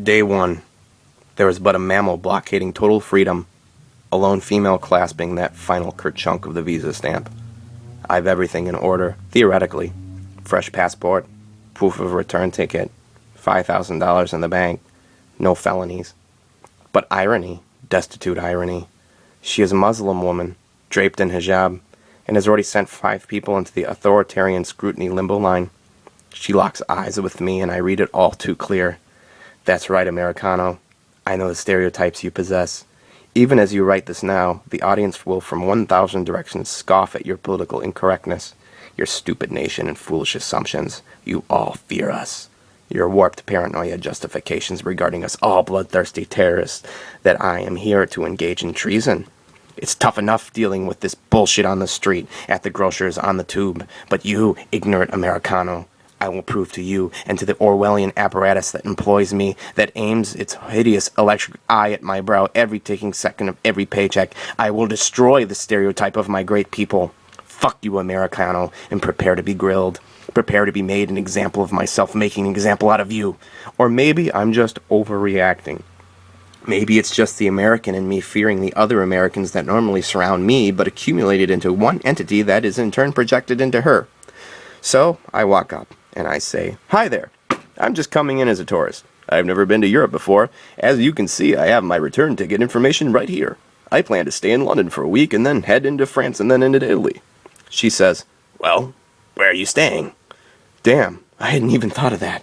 Day 1. There was but a mammal blockading total freedom, a lone female clasping that final kerchunk of the visa stamp. I've everything in order, theoretically. Fresh passport, proof of return ticket, $5,000 in the bank, no felonies. But irony, destitute irony. She is a Muslim woman, draped in hijab, and has already sent 5 people into the authoritarian scrutiny limbo line. She locks eyes with me, and I read it all too clear. That's right, Americano. I know the stereotypes you possess. Even as you write this now, the audience will from 1,000 directions scoff at your political incorrectness, your stupid nation and foolish assumptions. You all fear us. Your warped paranoia justifications regarding us all bloodthirsty terrorists, that I am here to engage in treason. It's tough enough dealing with this bullshit on the street, at the grocer's, on the tube, but you, ignorant Americano, I will prove to you and to the Orwellian apparatus that employs me, that aims its hideous electric eye at my brow every taking second of every paycheck. I will destroy the stereotype of my great people. Fuck you, Americano, and prepare to be grilled. Prepare to be made an example of myself, making an example out of you. Or maybe I'm just overreacting. Maybe it's just the American in me fearing the other Americans that normally surround me, but accumulated into one entity that is in turn projected into her. So I walk up, and I say, "Hi there. I'm just coming in as a tourist. I've never been to Europe before. As you can see, I have my return ticket information right here. I plan to stay in London for a week and then head into France and then into Italy." She says, "Well, where are you staying?" Damn, I hadn't even thought of that.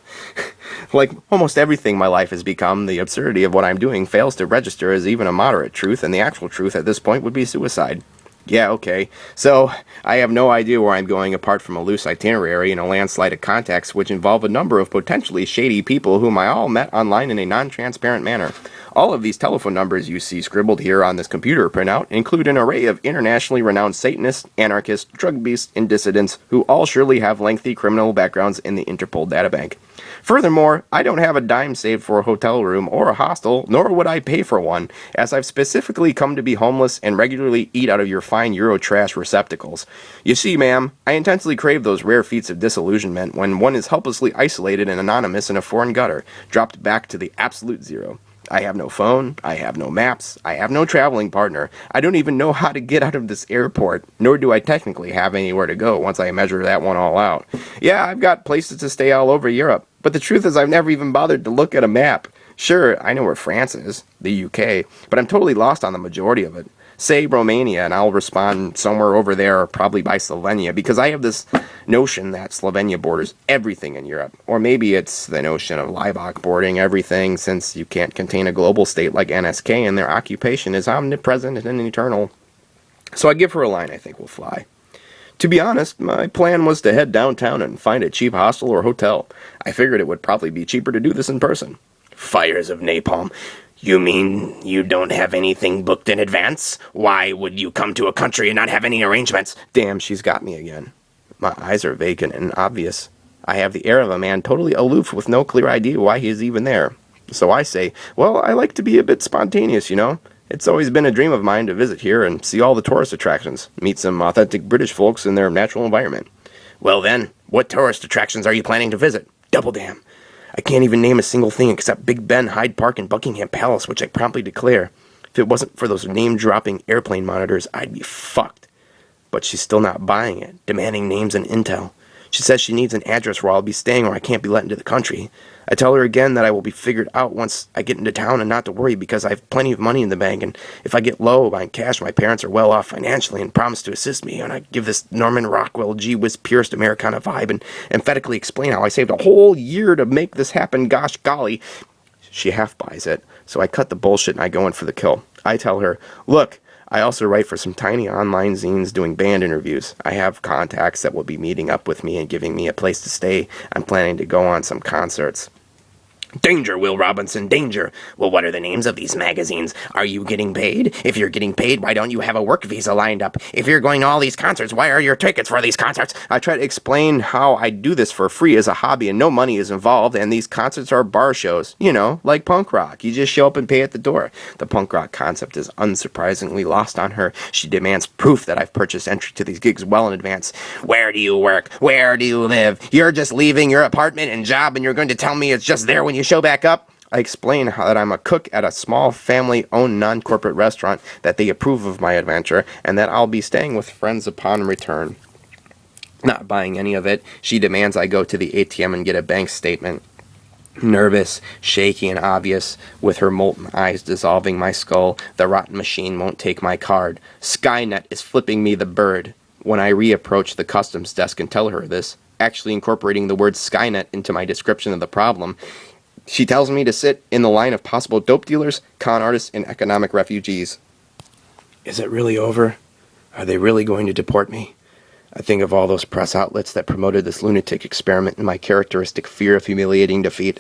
Like almost everything my life has become, the absurdity of what I'm doing fails to register as even a moderate truth, and the actual truth at this point would be suicide. Yeah, okay. So, I have no idea where I'm going apart from a loose itinerary and a landslide of contacts which involve a number of potentially shady people whom I all met online in a non-transparent manner. All of these telephone numbers you see scribbled here on this computer printout include an array of internationally renowned Satanists, anarchists, drug beasts, and dissidents who all surely have lengthy criminal backgrounds in the Interpol databank. Furthermore, I don't have a dime saved for a hotel room or a hostel, nor would I pay for one, as I've specifically come to be homeless and regularly eat out of your fine Euro trash receptacles. You see, ma'am, I intensely crave those rare feats of disillusionment when one is helplessly isolated and anonymous in a foreign gutter, dropped back to the absolute zero. I have no phone, I have no maps, I have no traveling partner, I don't even know how to get out of this airport, nor do I technically have anywhere to go once I measure that one all out. Yeah, I've got places to stay all over Europe, but the truth is I've never even bothered to look at a map. Sure, I know where France is, the UK, but I'm totally lost on the majority of it. Say Romania, and I'll respond somewhere over there, or probably by Slovenia, because I have this notion that Slovenia borders everything in Europe. Or maybe it's the notion of LAIBACH bordering everything, since you can't contain a global state like NSK, and their occupation is omnipresent and eternal. So I give her a line I think will fly. To be honest, my plan was to head downtown and find a cheap hostel or hotel. I figured it would probably be cheaper to do this in person. Fires of napalm. You mean you don't have anything booked in advance? Why would you come to a country and not have any arrangements? Damn, she's got me again. My eyes are vacant and obvious. I have the air of a man totally aloof with no clear idea why he is even there. So I say, well, I like to be a bit spontaneous, you know? It's always been a dream of mine to visit here and see all the tourist attractions, meet some authentic British folks in their natural environment. Well then, what tourist attractions are you planning to visit? Double damn. I can't even name a single thing except Big Ben, Hyde Park, and Buckingham Palace, which I promptly declare. If it wasn't for those name-dropping airplane monitors, I'd be fucked. But she's still not buying it, demanding names and intel. She says she needs an address where I'll be staying or I can't be let into the country. I tell her again that I will be figured out once I get into town and not to worry because I have plenty of money in the bank, and if I get low on cash, my parents are well off financially and promise to assist me, and I give this Norman Rockwell gee-whiz pierced Americana vibe and emphatically explain how I saved a whole year to make this happen, gosh golly. She half buys it, so I cut the bullshit and I go in for the kill. I tell her, look, I also write for some tiny online zines doing band interviews. I have contacts that will be meeting up with me and giving me a place to stay. I'm planning to go on some concerts. Danger, Will Robinson, danger. Well, what are the names of these magazines? Are you getting paid? If you're getting paid, why don't you have a work visa lined up? If you're going to all these concerts, why are your tickets for these concerts? I try to explain how I do this for free as a hobby and no money is involved, and these concerts are bar shows. You know, like punk rock. You just show up and pay at the door. The punk rock concept is unsurprisingly lost on her. She demands proof that I've purchased entry to these gigs well in advance. Where do you work? Where do you live? You're just leaving your apartment and job and you're going to tell me it's just there when you show back up? I explain that I'm a cook at a small family-owned non-corporate restaurant, that they approve of my adventure, and that I'll be staying with friends upon return. Not buying any of it, she demands I go to the ATM and get a bank statement. Nervous, shaky, and obvious, with her molten eyes dissolving my skull, the rotten machine won't take my card. Skynet is flipping me the bird. When I reapproach the customs desk and tell her this, actually incorporating the word Skynet into my description of the problem, she tells me to sit in the line of possible dope dealers, con artists, and economic refugees. Is it really over? Are they really going to deport me? I think of all those press outlets that promoted this lunatic experiment and my characteristic fear of humiliating defeat.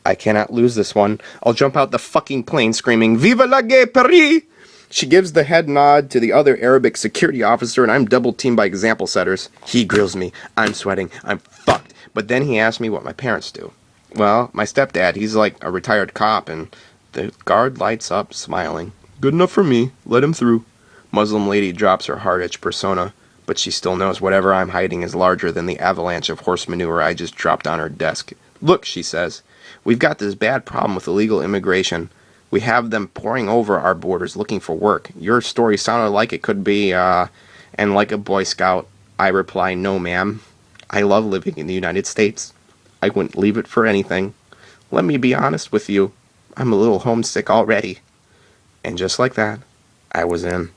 I cannot lose this one. I'll jump out the fucking plane screaming, Vive la gay Paris! She gives the head nod to the other Arabic security officer, and I'm double-teamed by example setters. He grills me. I'm sweating. I'm fucked. But then he asks me what my parents do. Well, my stepdad, he's like a retired cop, and the guard lights up, smiling. Good enough for me. Let him through. Muslim lady drops her hard-edged persona, but she still knows whatever I'm hiding is larger than the avalanche of horse manure I just dropped on her desk. Look, she says, we've got this bad problem with illegal immigration. We have them pouring over our borders looking for work. Your story sounded like it could be, and like a Boy Scout, I reply, no, ma'am. I love living in the United States. I wouldn't leave it for anything. Let me be honest with you. I'm a little homesick already. And just like that, I was in.